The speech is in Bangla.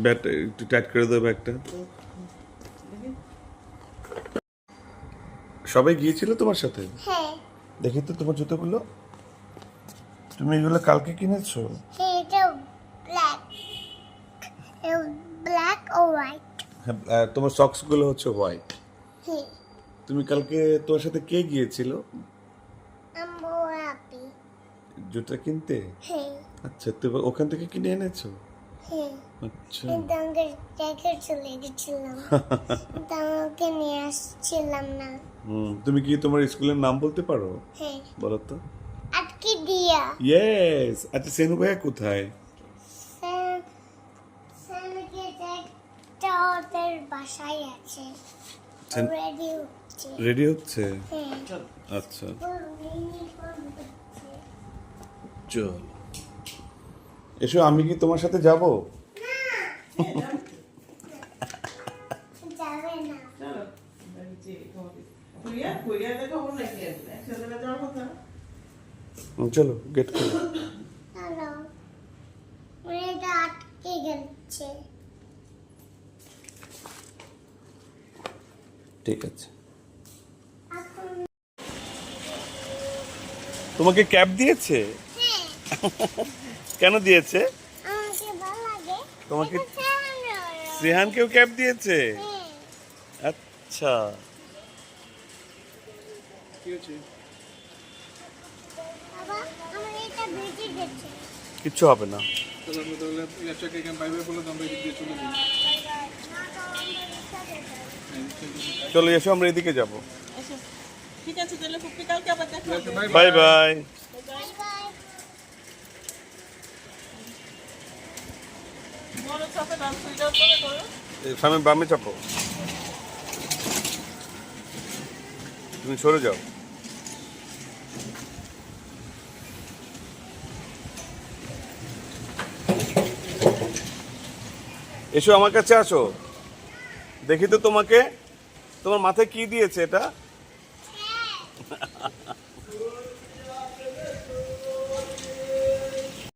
ব্যাগটা একটু টাইট করে দাও ব্যাগটা। সবাই গিয়েছিল তোমার সাথে? হ্যাঁ দেখি তো তোমার জুতোগুলো। তুমি এগুলো কালকে কিনেছো? হ্যাঁ এটা ব্ল্যাক ব্ল্যাক ও হোয়াইট হ্যাঁ, তোমার সক্স গুলো হচ্ছে হোয়াইট। হ্যাঁ তুমি কালকে তোমার সাথে কে গিয়েছিল আম্মু হ্যাপি জুতো কিনতে? হ্যাঁ আচ্ছা, তুমি ওখান থেকে কিনে এনেছো? হ্যাঁ আচ্ছা। কিন্তু আমাকে জ্যাকেট চলে গেছিলাম কিন্তু আমাকে নিয়ে আসছিলাম না তুমি কি তোমার স্কুলের নাম বলতে পারো? হ্যাঁ বলো তো। আটকে দিয়া ইয়েস। আচ্ছা, সেনু ভাইয়া কোথায়? স্যামকে একটা ওদের বাসায় আছে সেন- রেডি হচ্ছে রেডি হচ্ছে? হ্যাঁ আচ্ছা, ওর ইউনিফর্ম হচ্ছে চল এসো। আমি কি তোমার সাথে যাব? যাবে না চলো, গেট খুলো। হ্যালো এটা আটকে গেছে ঠিক আছে। এখন তোমাকে ক্যাব দিয়েছে? হ্যাঁ কেন দিয়েছে? আমাকে ভালো লাগে তোমাকে এটা চালানো। রেহানকেও ক্যাব দিয়েছে? হ্যাঁ আচ্ছা। বাবা আমার এটা বেঁচে গেছে কিচ্ছু হবে না। চলো এসো, আমরা এদিকে যাব। ঠিক আছে তাহলে ফুপি কালকে আবার দেখা হবে। Bye bye. বাই বাই বড় চাপে ডান সুইটার করে করো। সামনে বামে চাপো। তুমি সরে যাও। এসো, আমার কাছে আসো। দেখি তো তোমাকে। তোমার মাথায় কি দিয়েছে এটা?